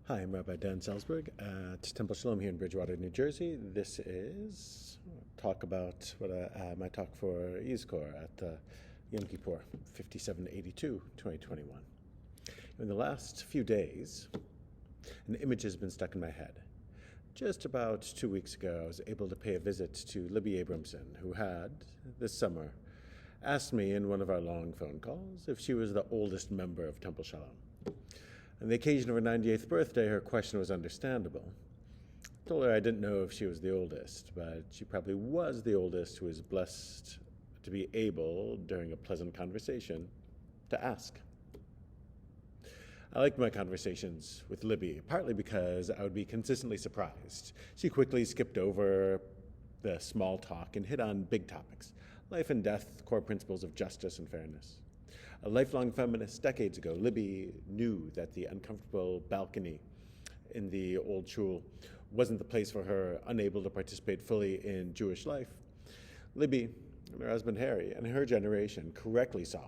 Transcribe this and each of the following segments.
Hi, I'm Rabbi Dan Selsberg at Temple Shalom here in Bridgewater, New Jersey. This is my talk for Yizkor at Yom Kippur, 5782-2021. In the last few days, an image has been stuck in my head. Just about 2 weeks ago, I was able to pay a visit to Libby Abramson, who had, this summer, asked me in one of our long phone calls if she was the oldest member of Temple Shalom. On the occasion of her 98th birthday, her question was understandable. I told her I didn't know if she was the oldest, but she probably was the oldest who was blessed to be able, during a pleasant conversation, to ask. I liked my conversations with Libby, partly because I would be consistently surprised. She quickly skipped over the small talk and hit on big topics: life and death, core principles of justice and fairness. A lifelong feminist decades ago, Libby knew that the uncomfortable balcony in the old shul wasn't the place for her, unable to participate fully in Jewish life. Libby and her husband Harry and her generation correctly saw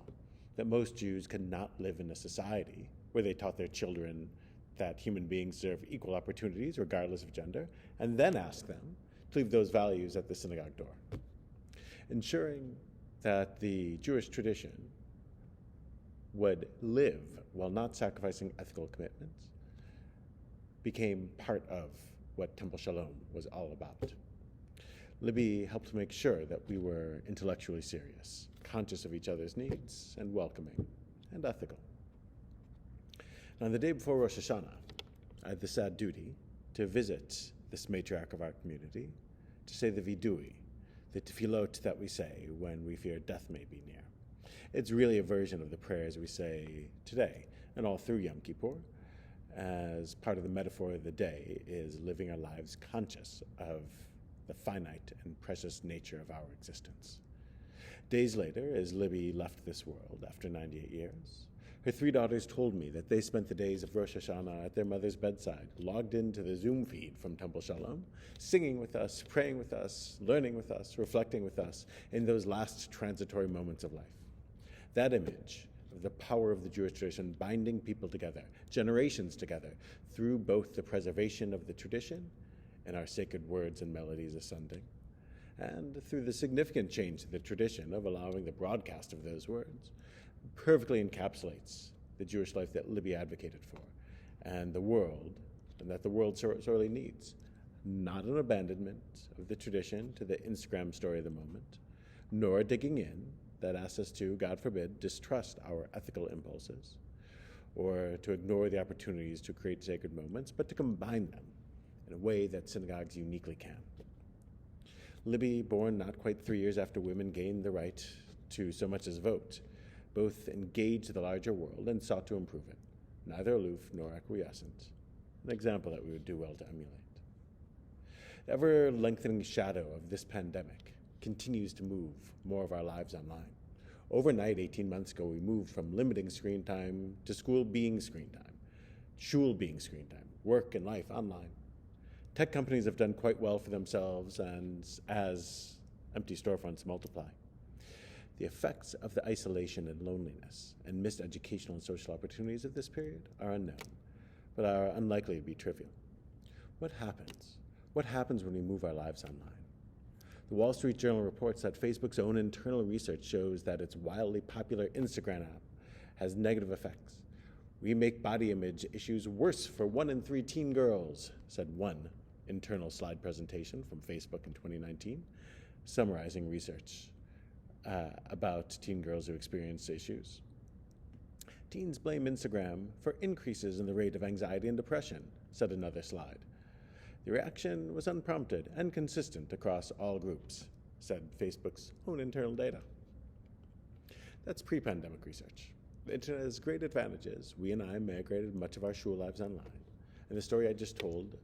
that most Jews could not live in a society where they taught their children that human beings deserve equal opportunities regardless of gender, and then asked them to leave those values at the synagogue door. Ensuring that the Jewish tradition would live while not sacrificing ethical commitments became part of what Temple Shalom was all about. Libby helped make sure that we were intellectually serious, conscious of each other's needs, and welcoming, and ethical. And on the day before Rosh Hashanah, I had the sad duty to visit this matriarch of our community to say the vidui, the tefillot that we say when we fear death may be near. It's really a version of the prayers we say today and all through Yom Kippur, as part of the metaphor of the day is living our lives conscious of the finite and precious nature of our existence. Days later, as Libby left this world after 98 years, her 3 daughters told me that they spent the days of Rosh Hashanah at their mother's bedside, logged into the Zoom feed from Temple Shalom, singing with us, praying with us, learning with us, reflecting with us in those last transitory moments of life. That image of the power of the Jewish tradition binding people together, generations together, through both the preservation of the tradition and our sacred words and melodies ascending, and through the significant change to the tradition of allowing the broadcast of those words, perfectly encapsulates the Jewish life that Libby advocated for, and that the world sorely needs. Not an abandonment of the tradition to the Instagram story of the moment, nor a digging in that asks us to, God forbid, distrust our ethical impulses, or to ignore the opportunities to create sacred moments, but to combine them in a way that synagogues uniquely can. Libby, born not quite 3 years after women gained the right to so much as vote, both engaged the larger world and sought to improve it, neither aloof nor acquiescent, an example that we would do well to emulate. The ever-lengthening shadow of this pandemic continues to move more of our lives online. Overnight, 18 months ago, we moved from limiting screen time to school being screen time, shul being screen time, work and life online. Tech companies have done quite well for themselves, and as empty storefronts multiply, the effects of the isolation and loneliness and missed educational and social opportunities of this period are unknown, but are unlikely to be trivial. What happens? What happens when we move our lives online? The Wall Street Journal reports that Facebook's own internal research shows that its wildly popular Instagram app has negative effects. We make body image issues worse for 1 in 3 teen girls, said one internal slide presentation from Facebook in 2019, summarizing research about teen girls who experience issues. Teens blame Instagram for increases in the rate of anxiety and depression, said another slide. The reaction was unprompted and consistent across all groups, said Facebook's own internal data. That's pre-pandemic research. The internet has great advantages. We and I migrated much of our shul lives online. And the story I just told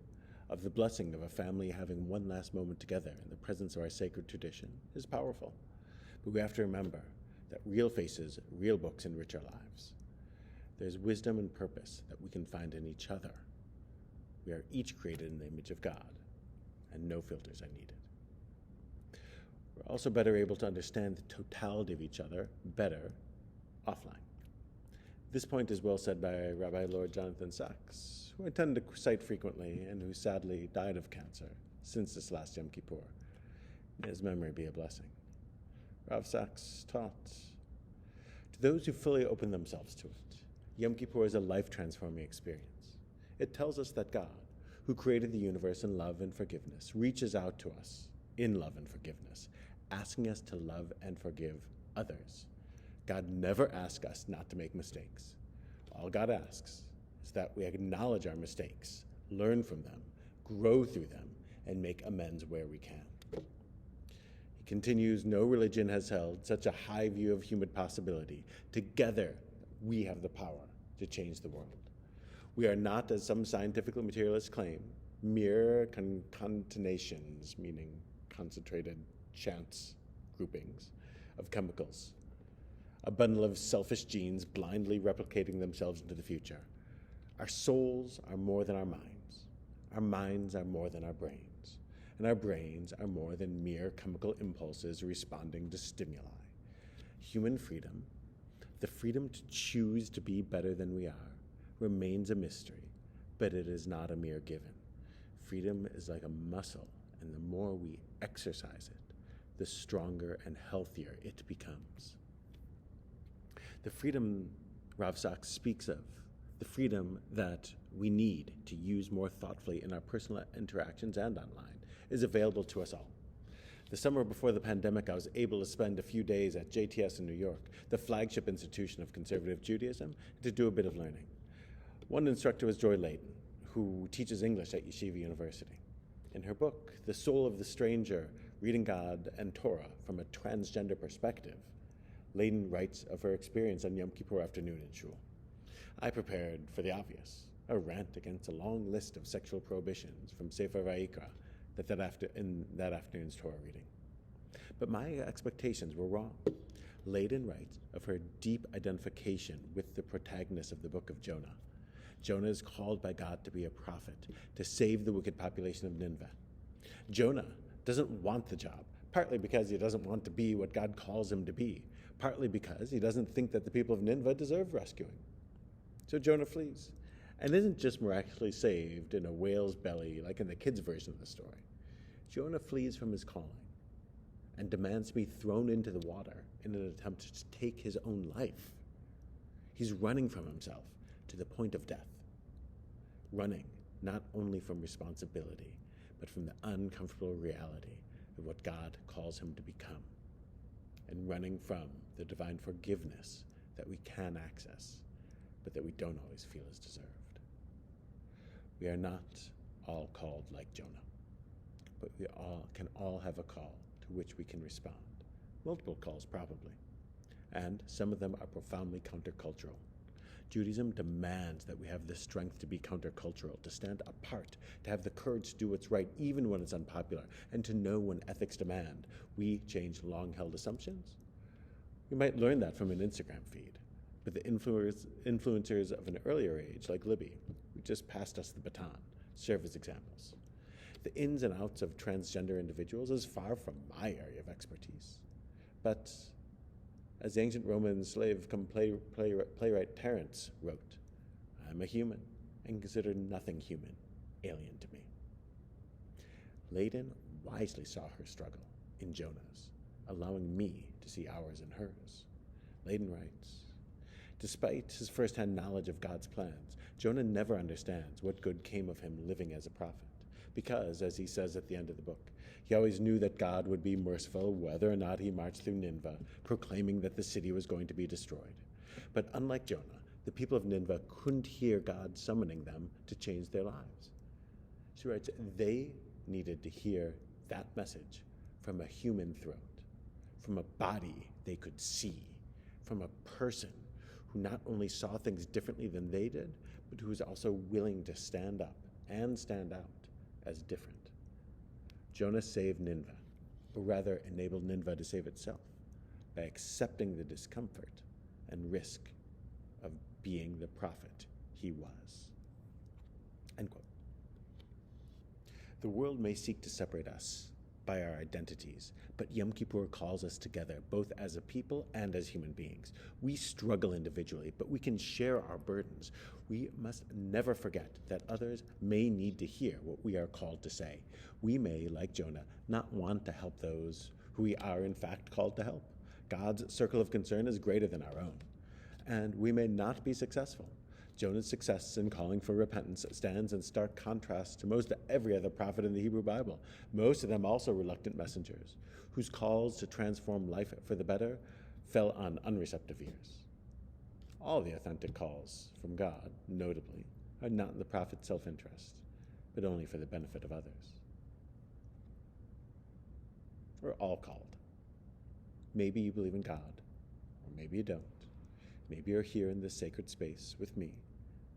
of the blessing of a family having one last moment together in the presence of our sacred tradition is powerful. But we have to remember that real faces, real books enrich our lives. There's wisdom and purpose that we can find in each other. We are each created in the image of God, and no filters are needed. We're also better able to understand the totality of each other better offline. This point is well said by Rabbi Lord Jonathan Sachs, who I tend to cite frequently and who sadly died of cancer since this last Yom Kippur. May his memory be a blessing. Rav Sachs taught, to those who fully open themselves to it, Yom Kippur is a life-transforming experience. It tells us that God, who created the universe in love and forgiveness, reaches out to us in love and forgiveness, asking us to love and forgive others. God never asks us not to make mistakes. All God asks is that we acknowledge our mistakes, learn from them, grow through them, and make amends where we can. He continues, no religion has held such a high view of human possibility. Together, we have the power to change the world. We are not, as some scientific materialists claim, mere concatenations, meaning concentrated chance groupings of chemicals, a bundle of selfish genes blindly replicating themselves into the future. Our souls are more than our minds are more than our brains, and our brains are more than mere chemical impulses responding to stimuli. Human freedom, the freedom to choose to be better than we are, remains a mystery, but it is not a mere given. Freedom is like a muscle, and the more we exercise it, the stronger and healthier it becomes. The freedom Rav Sachs speaks of, the freedom that we need to use more thoughtfully in our personal interactions and online, is available to us all. The summer before the pandemic, I was able to spend a few days at JTS in New York, the flagship institution of conservative Judaism, to do a bit of learning. One instructor was Joy Layton, who teaches English at Yeshiva University. In her book, The Soul of the Stranger, Reading God and Torah from a Transgender Perspective, Layton writes of her experience on Yom Kippur afternoon in shul. I prepared for the obvious, a rant against a long list of sexual prohibitions from Sefer Vayikra in that afternoon's Torah reading. But my expectations were wrong. Layton writes of her deep identification with the protagonist of the book of Jonah. Jonah is called by God to be a prophet, to save the wicked population of Nineveh. Jonah doesn't want the job, partly because he doesn't want to be what God calls him to be, partly because he doesn't think that the people of Nineveh deserve rescuing. So Jonah flees, and isn't just miraculously saved in a whale's belly like in the kids' version of the story. Jonah flees from his calling and demands to be thrown into the water in an attempt to take his own life. He's running from himself to the point of death, running not only from responsibility, but from the uncomfortable reality of what God calls him to become, and running from the divine forgiveness that we can access, but that we don't always feel is deserved. We are not all called like Jonah, but we can all have a call to which we can respond. Multiple calls, probably. And some of them are profoundly countercultural. Judaism demands that we have the strength to be countercultural, to stand apart, to have the courage to do what's right even when it's unpopular, and to know when ethics demand we change long-held assumptions. We might learn that from an Instagram feed, but the influencers of an earlier age, like Libby, who just passed us the baton, serve as examples. The ins and outs of transgender individuals is far from my area of expertise, but as the ancient Roman slave come playwright Terence wrote, I'm a human and consider nothing human alien to me. Layton wisely saw her struggle in Jonah's, allowing me to see ours in hers. Layton writes, despite his first-hand knowledge of God's plans, Jonah never understands what good came of him living as a prophet, because, as he says at the end of the book, he always knew that God would be merciful whether or not he marched through Nineveh, proclaiming that the city was going to be destroyed. But unlike Jonah, the people of Nineveh couldn't hear God summoning them to change their lives. She writes, they needed to hear that message from a human throat, from a body they could see, from a person who not only saw things differently than they did, but who was also willing to stand up and stand out as different. Jonah saved Nineveh, or rather enabled Nineveh to save itself, by accepting the discomfort and risk of being the prophet he was. End quote. The world may seek to separate us by our identities, but Yom Kippur calls us together, both as a people and as human beings. We struggle individually, but we can share our burdens. We must never forget that others may need to hear what we are called to say. We may, like Jonah, not want to help those who we are in fact called to help. God's circle of concern is greater than our own, and we may not be successful. Jonah's success in calling for repentance stands in stark contrast to most every other prophet in the Hebrew Bible, most of them also reluctant messengers, whose calls to transform life for the better fell on unreceptive ears. All the authentic calls from God, notably, are not in the prophet's self-interest, but only for the benefit of others. We're all called. Maybe you believe in God, or maybe you don't. Maybe you're here in this sacred space with me.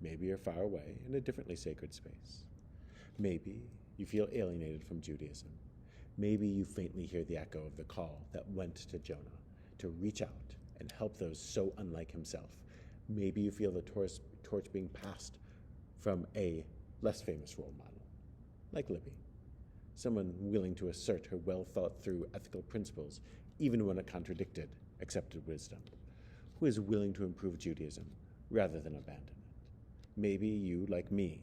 Maybe you're far away in a differently sacred space. Maybe you feel alienated from Judaism. Maybe you faintly hear the echo of the call that went to Jonah to reach out and help those so unlike himself. Maybe you feel the torch being passed from a less famous role model, like Libby, someone willing to assert her well-thought-through ethical principles even when it contradicted accepted wisdom, who is willing to improve Judaism rather than abandon it. Maybe you, like me,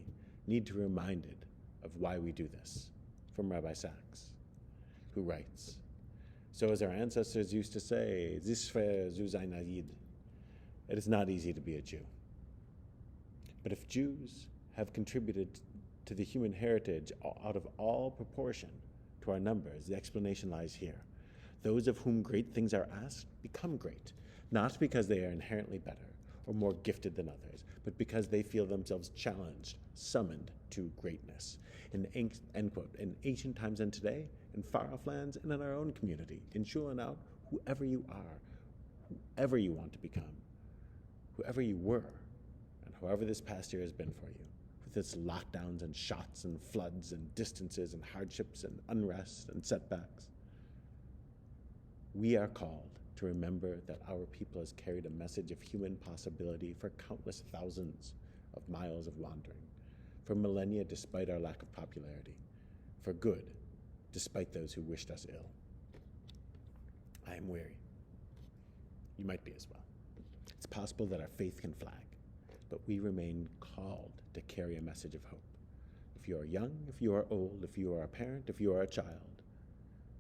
need to be reminded of why we do this, from Rabbi Sachs, who writes, "So as our ancestors used to say, Zisfer zu sein Yid, it is not easy to be a Jew. But if Jews have contributed to the human heritage out of all proportion to our numbers, the explanation lies here. Those of whom great things are asked become great, not because they are inherently better or more gifted than others, but because they feel themselves challenged, summoned to greatness." End quote. In ancient times and today, in far-off lands and in our own community, in shul and out, whoever you are, whoever you want to become, whoever you were, and however this past year has been for you, with its lockdowns and shots and floods and distances and hardships and unrest and setbacks, we are called to remember that our people has carried a message of human possibility for countless thousands of miles of wandering, for millennia despite our lack of popularity, for good despite those who wished us ill. I am weary. You might be as well. It's possible that our faith can flag, but we remain called to carry a message of hope. If you are young, if you are old, if you are a parent, if you are a child,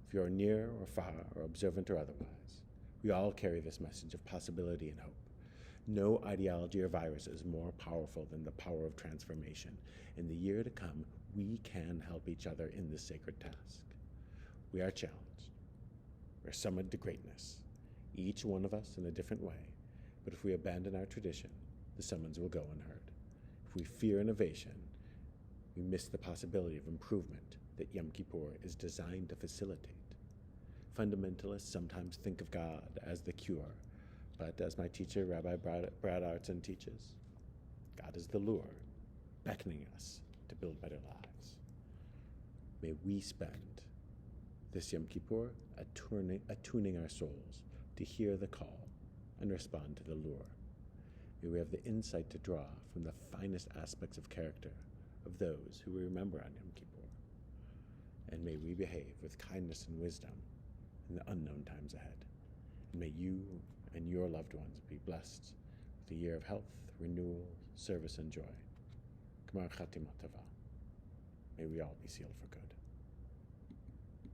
if you are near or far or observant or otherwise, we all carry this message of possibility and hope. No ideology or virus is more powerful than the power of transformation. In the year to come, we can help each other in this sacred task. We are challenged. We're summoned to greatness, each one of us in a different way. But if we abandon our tradition, the summons will go unheard. If we fear innovation, we miss the possibility of improvement that Yom Kippur is designed to facilitate. Fundamentalists sometimes think of God as the cure, but as my teacher, Rabbi Brad Artson, teaches, God is the lure, beckoning us to build better lives. May we spend this Yom Kippur attuning our souls to hear the call and respond to the lure. May we have the insight to draw from the finest aspects of character of those who we remember on Yom Kippur. And may we behave with kindness and wisdom in the unknown times ahead. And may you and your loved ones be blessed with a year of health, renewal, service, and joy. Gmar Chatimah Tova. May we all be sealed for good.